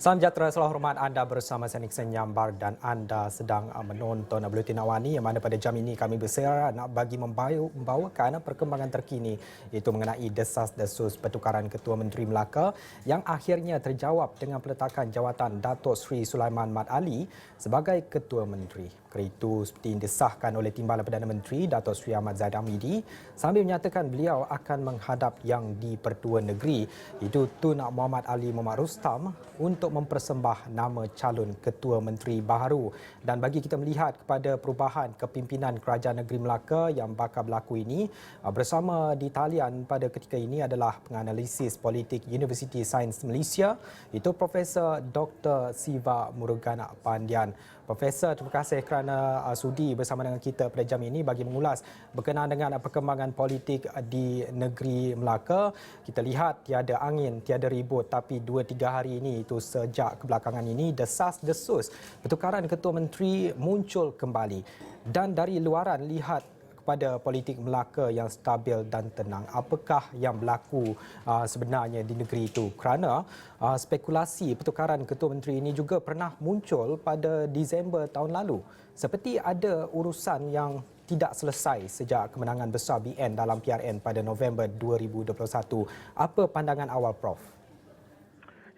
Salam sejahtera, selalu hormat anda bersama saya Nixon Nyambar dan anda sedang menonton Buletin Awani yang mana pada jam ini kami bersedia nak bagi membawakan perkembangan terkini iaitu mengenai desas-desus pertukaran Ketua Menteri Melaka yang akhirnya terjawab dengan peletakan jawatan Datuk Seri Sulaiman Mat Ali sebagai Ketua Menteri. Perkara itu seperti disahkan oleh Timbalan Perdana Menteri Datuk Seri Ahmad Zahid Hamidi sambil menyatakan beliau akan menghadap Yang di-Pertua Negeri iaitu Tun Muhammad Ali Muhammad Rustam untuk mempersembah nama calon Ketua Menteri baharu. Dan bagi kita melihat kepada perubahan kepimpinan Kerajaan Negeri Melaka yang bakal berlaku ini, bersama di talian pada ketika ini adalah penganalisis politik Universiti Sains Malaysia iaitu Profesor Dr. Siva Murugan Pandian. Profesor, terima kasih kerana sudi bersama dengan kita pada jam ini bagi mengulas berkenaan dengan perkembangan politik di negeri Melaka. Kita lihat tiada angin, tiada ribut, tapi 2-3 hari ini itu sejak kebelakangan ini desas-desus pertukaran Ketua Menteri muncul kembali. Dan dari luaran lihat pada politik Melaka yang stabil dan tenang. Apakah yang berlaku sebenarnya di negeri itu? Kerana spekulasi pertukaran Ketua Menteri ini juga pernah muncul pada Disember tahun lalu. Seperti ada urusan yang tidak selesai sejak kemenangan besar BN dalam PRN pada November 2021. Apa pandangan awal Prof?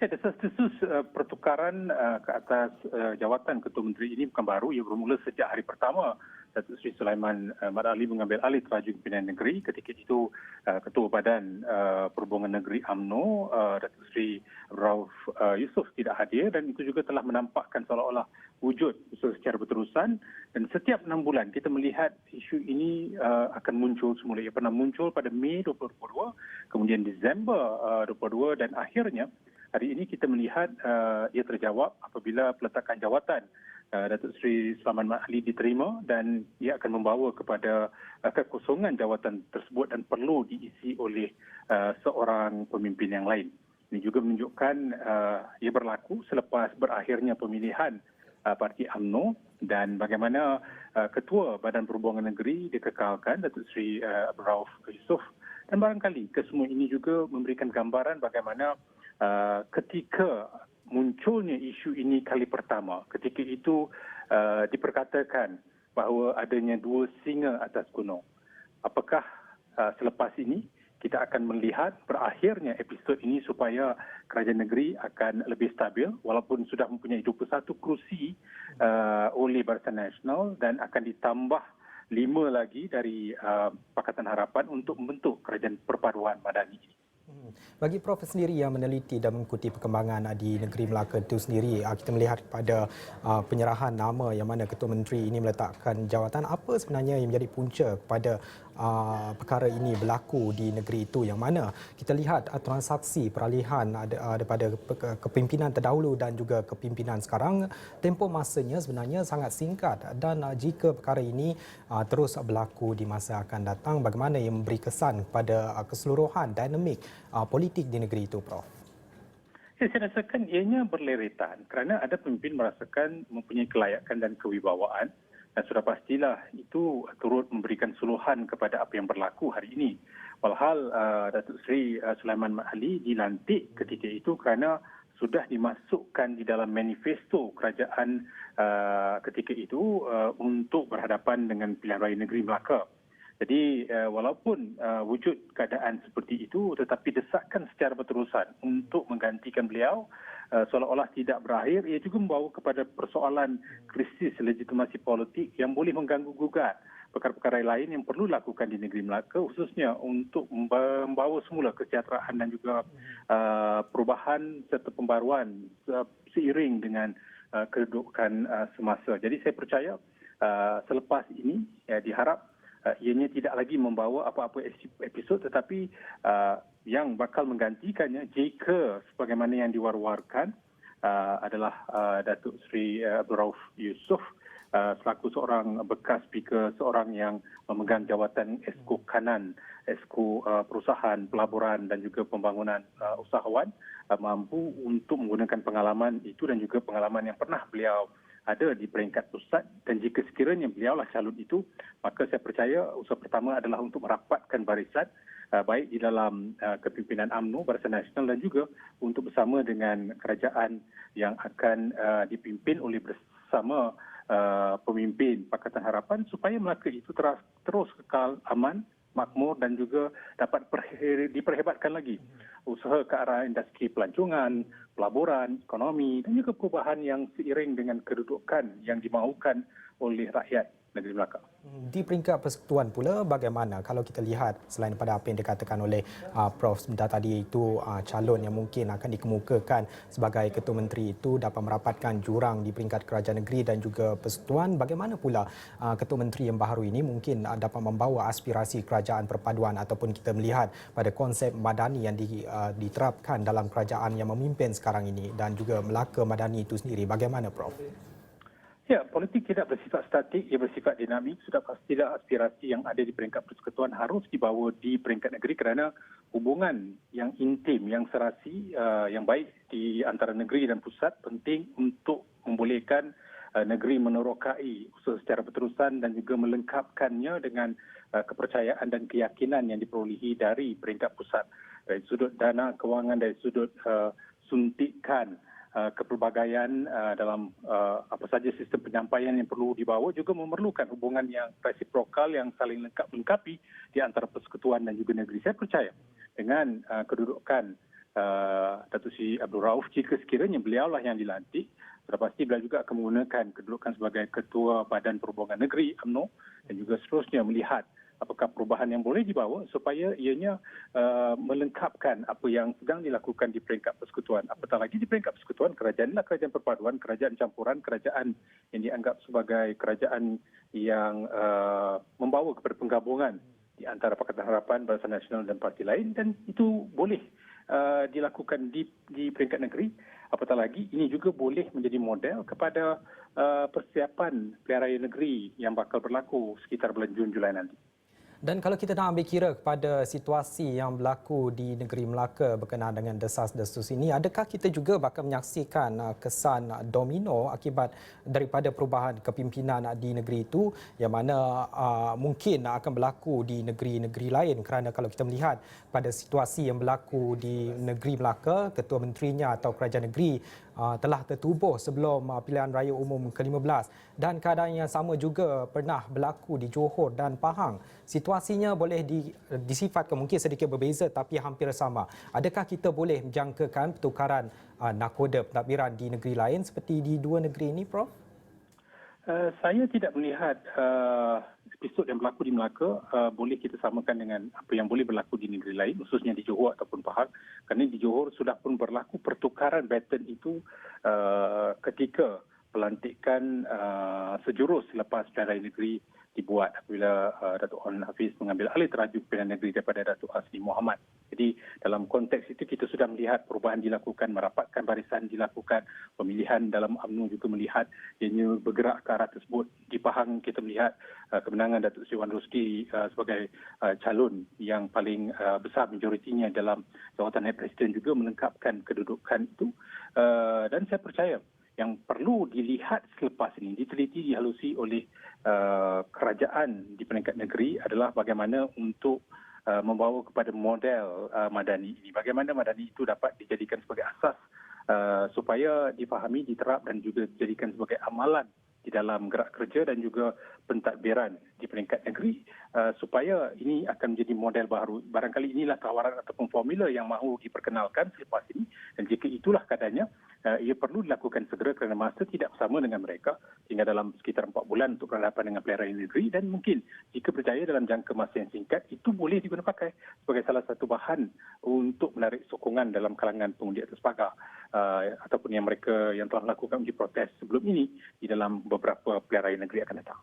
Ya, desas-desus pertukaran ke atas jawatan Ketua Menteri ini bukan baru. Ia bermula sejak hari pertama Datuk Seri Sulaiman Mat Ali mengambil alih Teraju Pimpinan Negeri. Ketika itu Ketua Badan Perhubungan Negeri UMNO Datuk Seri Rauf Yusof tidak hadir dan itu juga telah menampakkan seolah-olah wujud secara berterusan dan setiap 6 bulan kita melihat isu ini akan muncul semula. Ia pernah muncul pada Mei 2022, kemudian Disember 2022 dan akhirnya hari ini kita melihat ia terjawab apabila peletakan jawatan Datuk Seri Sulaiman Mat Ali diterima dan ia akan membawa kepada kekosongan jawatan tersebut dan perlu diisi oleh seorang pemimpin yang lain. Ini juga menunjukkan ia berlaku selepas berakhirnya pemilihan Parti UMNO dan bagaimana Ketua Badan Perhubungan Negeri dikekalkan Datuk Seri Rauf Yusof dan barangkali kesemua ini juga memberikan gambaran bagaimana ketika munculnya isu ini kali pertama, ketika itu diperkatakan bahawa adanya 2 singa atas gunung. Apakah selepas ini kita akan melihat berakhirnya episod ini supaya kerajaan negeri akan lebih stabil walaupun sudah mempunyai 21 kerusi oleh Barisan Nasional dan akan ditambah 5 lagi dari Pakatan Harapan untuk membentuk kerajaan perpaduan madani ini. Bagi Prof sendiri yang meneliti dan mengikuti perkembangan di negeri Melaka itu sendiri, kita melihat pada penyerahan nama yang mana Ketua Menteri ini meletakkan jawatan, apa sebenarnya yang menjadi punca kepada perkara ini berlaku di negeri itu yang mana kita lihat transaksi peralihan daripada kepimpinan terdahulu dan juga kepimpinan sekarang, tempoh masanya sebenarnya sangat singkat dan jika perkara ini terus berlaku di masa akan datang, bagaimana ia memberi kesan kepada keseluruhan dinamik politik di negeri itu, Prof? Ya, saya rasakan ianya berleretan kerana ada pemimpin merasakan mempunyai kelayakan dan kewibawaan dan sudah pastilah itu turut memberikan suluhan kepada apa yang berlaku hari ini. Walhal Datuk Seri Sulaiman Mat Ali dilantik ketika itu kerana sudah dimasukkan di dalam manifesto kerajaan ketika itu untuk berhadapan dengan pilihan raya negeri Melaka. Jadi walaupun wujud keadaan seperti itu tetapi desakan secara berterusan untuk menggantikan beliau seolah-olah tidak berakhir, ia juga membawa kepada persoalan krisis legitimasi politik yang boleh mengganggu gugat perkara-perkara lain yang perlu dilakukan di negeri Melaka khususnya untuk membawa semula kesejahteraan dan juga perubahan serta pembaruan seiring dengan kedudukan semasa. Jadi saya percaya selepas ini diharap ianya tidak lagi membawa apa-apa episod tetapi yang bakal menggantikannya jika sebagaimana yang diwar-warkan adalah Datuk Seri Rauf Yusof selaku seorang bekas speaker, seorang yang memegang jawatan Esko Kanan, Esko Perusahaan, Pelaburan dan juga Pembangunan Usahawan mampu untuk menggunakan pengalaman itu dan juga pengalaman yang pernah beliau ada di peringkat pusat, dan jika sekiranya beliaulah calon itu, maka saya percaya usaha pertama adalah untuk merapatkan barisan baik di dalam kepimpinan UMNO, Barisan Nasional, dan juga untuk bersama dengan kerajaan yang akan dipimpin oleh bersama pemimpin Pakatan Harapan supaya Melaka itu terus kekal aman, makmur dan juga dapat diperhebatkan lagi usaha ke arah industri pelancongan, pelaburan, ekonomi dan juga perubahan yang seiring dengan kedudukan yang dimaukan oleh rakyat negeri Melaka. Di peringkat persekutuan pula bagaimana kalau kita lihat selain pada apa yang dikatakan oleh Prof sebentar tadi itu calon yang mungkin akan dikemukakan sebagai ketua menteri itu dapat merapatkan jurang di peringkat kerajaan negeri dan juga persekutuan, bagaimana pula ketua menteri yang baru ini mungkin dapat membawa aspirasi kerajaan perpaduan ataupun kita melihat pada konsep madani yang diterapkan dalam kerajaan yang memimpin sekarang ini dan juga Melaka Madani itu sendiri, bagaimana Prof? Ya, politik tidak bersifat statik, ia bersifat dinamik. Sudah pastilah aspirasi yang ada di peringkat persekutuan harus dibawa di peringkat negeri kerana hubungan yang intim, yang serasi, yang baik di antara negeri dan pusat penting untuk membolehkan negeri menerokai usaha secara berterusan dan juga melengkapkannya dengan kepercayaan dan keyakinan yang diperolehi dari peringkat pusat. Dari sudut dana kewangan, dari sudut suntikan, kepelbagaian dalam apa saja sistem penyampaian yang perlu dibawa juga memerlukan hubungan yang resiprokal yang saling lengkapi di antara persekutuan dan juga negeri. Saya percaya dengan kedudukan Datuk Seri Abdul Rauf, jika sekiranya beliaulah yang dilantik, sudah pasti beliau juga akan menggunakan kedudukan sebagai Ketua Badan Perhubungan Negeri UMNO dan juga seterusnya melihat apakah perubahan yang boleh dibawa supaya ianya melengkapkan apa yang sedang dilakukan di peringkat persekutuan. Apatah lagi di peringkat persekutuan, kerajaan adalah kerajaan perpaduan, kerajaan campuran, kerajaan yang dianggap sebagai kerajaan yang membawa kepada penggabungan di antara Pakatan Harapan, Barisan Nasional dan parti lain, dan itu boleh dilakukan di peringkat negeri. Apatah lagi ini juga boleh menjadi model kepada persiapan pilihan raya negeri yang bakal berlaku sekitar bulan Jun Julai nanti. Dan kalau kita nak ambil kira kepada situasi yang berlaku di negeri Melaka berkenaan dengan desas-desus ini, adakah kita juga bakal menyaksikan kesan domino akibat daripada perubahan kepimpinan di negeri itu yang mana mungkin akan berlaku di negeri-negeri lain, kerana kalau kita melihat pada situasi yang berlaku di negeri Melaka, ketua menterinya atau kerajaan negeri telah tertubuh sebelum pilihan raya umum ke-15 dan keadaan yang sama juga pernah berlaku di Johor dan Pahang. Situasinya boleh disifatkan mungkin sedikit berbeza tapi hampir sama. Adakah kita boleh menjangkakan pertukaran nakoda pentadbiran di negeri lain seperti di dua negeri ini, Prof? Saya tidak melihat episod yang berlaku di Melaka boleh kita samakan dengan apa yang boleh berlaku di negeri lain, khususnya di Johor ataupun Pahang. Kerana di Johor sudah pun berlaku pertukaran baton itu ketika pelantikan sejurus selepas pilihan raya negeri dibuat apabila Datuk Onn Hafiz mengambil alih teraju pilihan negeri daripada Datuk Asri Mohamad. Jadi dalam konteks itu kita sudah melihat perubahan dilakukan, merapatkan barisan dilakukan, pemilihan dalam UMNO juga melihat ianya bergerak ke arah tersebut. Di Pahang kita melihat kemenangan Datuk Seri Wan Rosli sebagai calon yang paling besar majoritinya dalam jawatan naib presiden juga melengkapkan kedudukan itu. Dan saya percaya yang perlu dilihat selepas ini, diteliti, dihalusi oleh kerajaan di peringkat negeri adalah bagaimana untuk membawa kepada model madani ini. Bagaimana madani itu dapat dijadikan sebagai asas supaya difahami, diterap dan juga dijadikan sebagai amalan di dalam gerak kerja dan juga pentadbiran di peringkat negeri supaya ini akan menjadi model baru. Barangkali inilah tawaran ataupun formula yang mahu diperkenalkan selepas ini dan jika itulah keadaannya, ia perlu dilakukan segera kerana masa tidak bersama dengan mereka sehingga dalam sekitar 4 bulan untuk berhadapan dengan pilihan raya negeri dan mungkin jika berjaya dalam jangka masa yang singkat itu boleh digunakan pakai sebagai salah satu bahan untuk menarik sokongan dalam kalangan pengundi atas pagar ataupun yang mereka yang telah melakukan uji protes sebelum ini di dalam beberapa pilihan raya negeri akan datang.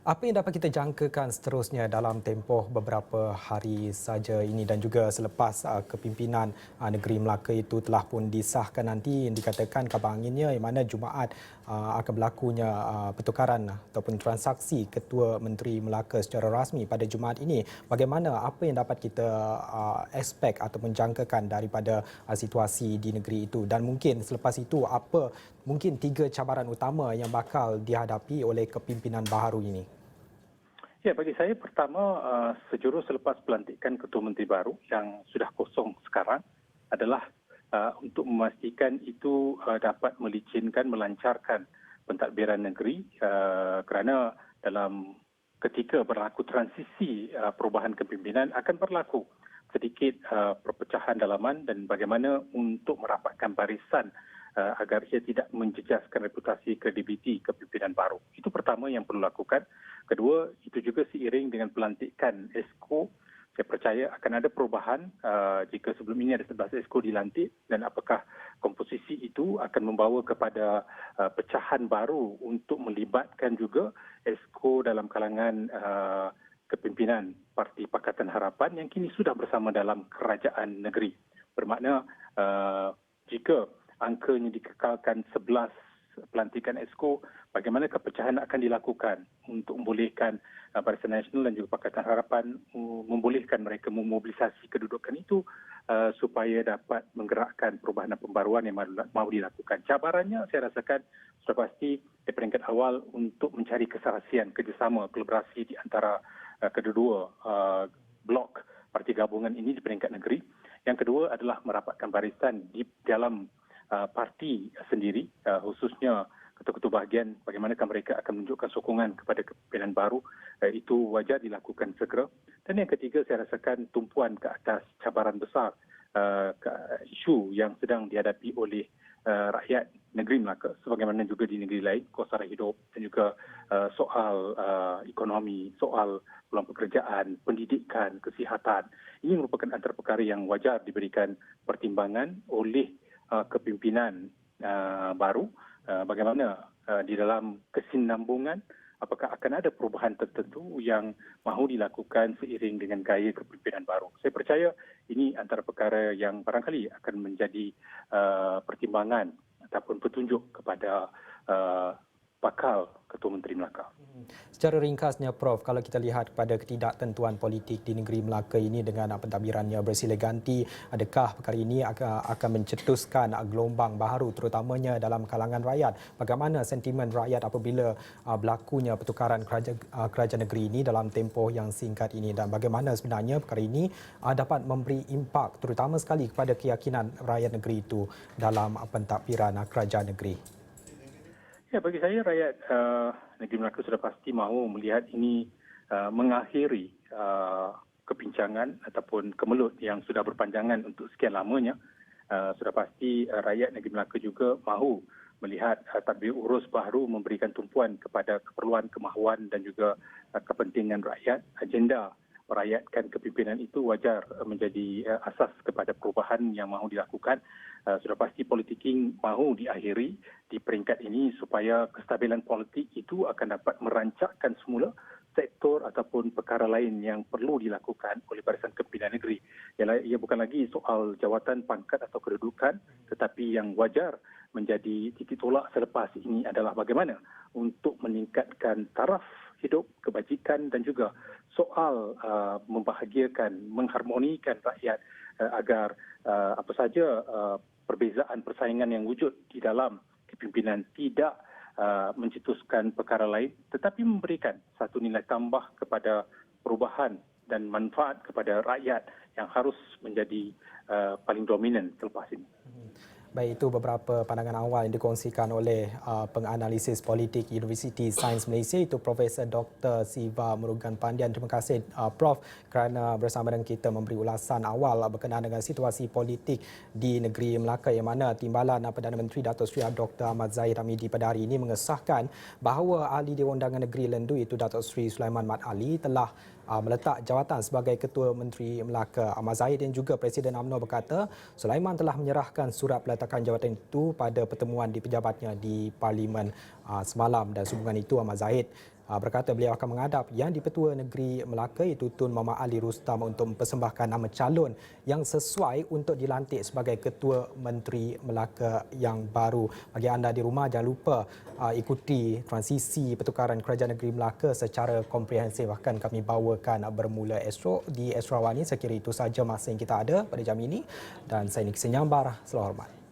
Apa yang dapat kita jangkakan seterusnya dalam tempoh beberapa hari saja ini dan juga selepas kepimpinan negeri Melaka itu telah pun disahkan nanti, yang dikatakan kabar anginnya yang mana Jumaat akan berlakunya pertukaran ataupun transaksi Ketua Menteri Melaka secara rasmi pada Jumaat ini. Bagaimana, apa yang dapat kita expect ataupun jangkakan daripada situasi di negeri itu, dan mungkin selepas itu apa mungkin 3 cabaran utama yang bakal dihadapi oleh kepimpinan baharu ini? Ya, bagi saya pertama, sejurus selepas pelantikan Ketua Menteri baru yang sudah kosong sekarang adalah untuk memastikan itu dapat melicinkan, melancarkan pentadbiran negeri kerana dalam ketika berlaku transisi perubahan kepimpinan akan berlaku sedikit perpecahan dalaman dan bagaimana untuk merapatkan barisan agar ia tidak menjejaskan reputasi kredibiliti kepimpinan baru. Itu pertama yang perlu lakukan. Kedua, itu juga seiring dengan pelantikan ESCO, saya percaya akan ada perubahan jika sebelum ini ada 11 ESCO dilantik dan apakah komposisi itu akan membawa kepada pecahan baru untuk melibatkan juga ESCO dalam kalangan kepimpinan Parti Pakatan Harapan yang kini sudah bersama dalam kerajaan negeri. Bermakna jika angkanya dikekalkan 11 pelantikan ESCO, bagaimana kepecahan akan dilakukan untuk membolehkan Barisan Nasional dan juga Pakatan Harapan membolehkan mereka memobilisasi kedudukan itu supaya dapat menggerakkan perubahan dan pembaruan yang mahu dilakukan. Cabarannya saya rasakan sudah pasti di peringkat awal untuk mencari keserasian, kerjasama, kolaborasi di antara kedua-dua blok parti gabungan ini di peringkat negeri. Yang kedua adalah merapatkan barisan di dalam parti sendiri, khususnya ketua-ketua bahagian, bagaimanakah mereka akan menunjukkan sokongan kepada kepimpinan baru, itu wajar dilakukan segera. Dan yang ketiga, saya rasakan tumpuan ke atas cabaran besar isu yang sedang dihadapi oleh rakyat negeri Melaka, sebagaimana juga di negeri lain, kos sara hidup dan juga soal ekonomi, soal peluang pekerjaan, pendidikan, kesihatan. Ini merupakan antara perkara yang wajar diberikan pertimbangan oleh kepimpinan baru, bagaimana di dalam kesinambungan apakah akan ada perubahan tertentu yang mahu dilakukan seiring dengan gaya kepimpinan baru. Saya percaya ini antara perkara yang barangkali akan menjadi pertimbangan ataupun petunjuk kepada bakal Ketua Menteri Melaka. Secara ringkasnya Prof, kalau kita lihat kepada ketidaktentuan politik di negeri Melaka ini dengan pentadbirannya bersilih ganti, adakah perkara ini akan mencetuskan gelombang baharu terutamanya dalam kalangan rakyat? Bagaimana sentimen rakyat apabila berlakunya pertukaran kerajaan negeri ini dalam tempoh yang singkat ini, dan bagaimana sebenarnya perkara ini dapat memberi impak terutama sekali kepada keyakinan rakyat negeri itu dalam pentadbiran kerajaan negeri? Ya, bagi saya rakyat negeri Melaka sudah pasti mahu melihat ini mengakhiri kebincangan ataupun kemelut yang sudah berpanjangan untuk sekian lamanya. Sudah pasti rakyat negeri Melaka juga mahu melihat tadbir urus baharu memberikan tumpuan kepada keperluan, kemahuan dan juga kepentingan rakyat. Agenda merakyatkan kepimpinan itu wajar menjadi asas kepada perubahan yang mahu dilakukan. Sudah pasti politiking mahu diakhiri di peringkat ini supaya kestabilan politik itu akan dapat merancakkan semula sektor ataupun perkara lain yang perlu dilakukan oleh barisan kepimpinan negeri. Ia bukan lagi soal jawatan, pangkat atau kedudukan, tetapi yang wajar menjadi titik tolak selepas ini adalah bagaimana untuk meningkatkan taraf hidup, kebajikan dan juga soal membahagiakan, mengharmonikan rakyat agar apa saja perbezaan persaingan yang wujud di dalam kepimpinan tidak mencetuskan perkara lain tetapi memberikan satu nilai tambah kepada perubahan dan manfaat kepada rakyat yang harus menjadi paling dominan selepas ini. Baik, itu beberapa pandangan awal yang dikongsikan oleh penganalisis politik Universiti Sains Malaysia, itu Profesor Dr. Siva Murugan Pandian. Terima kasih Prof kerana bersama dengan kita memberi ulasan awal berkenaan dengan situasi politik di negeri Melaka, yang mana Timbalan Perdana Menteri Datuk Seri Dr. Ahmad Zahid Hamidi pada hari ini mengesahkan bahawa Ahli Dewan Undangan Negeri Lendu itu Datuk Seri Sulaiman Mat Ali telah meletak jawatan sebagai Ketua Menteri Melaka. Ahmad Zahid dan juga Presiden UMNO berkata Sulaiman telah menyerahkan surat peletakan jawatan itu pada pertemuan di pejabatnya di Parlimen semalam, dan sehubungan itu Ahmad Zahid Berkata beliau akan menghadap Yang di-Pertua Negeri Melaka iaitu Tun Muhammad Ali Rustam untuk mempersembahkan nama calon yang sesuai untuk dilantik sebagai Ketua Menteri Melaka yang baru. Bagi anda di rumah, jangan lupa ikuti transisi pertukaran Kerajaan Negeri Melaka secara komprehensif. Akan kami bawakan bermula esok di Astro Awani. Saya kira itu sahaja masa yang kita ada pada jam ini. Dan saya Nick Senyambar. Selamat hormat.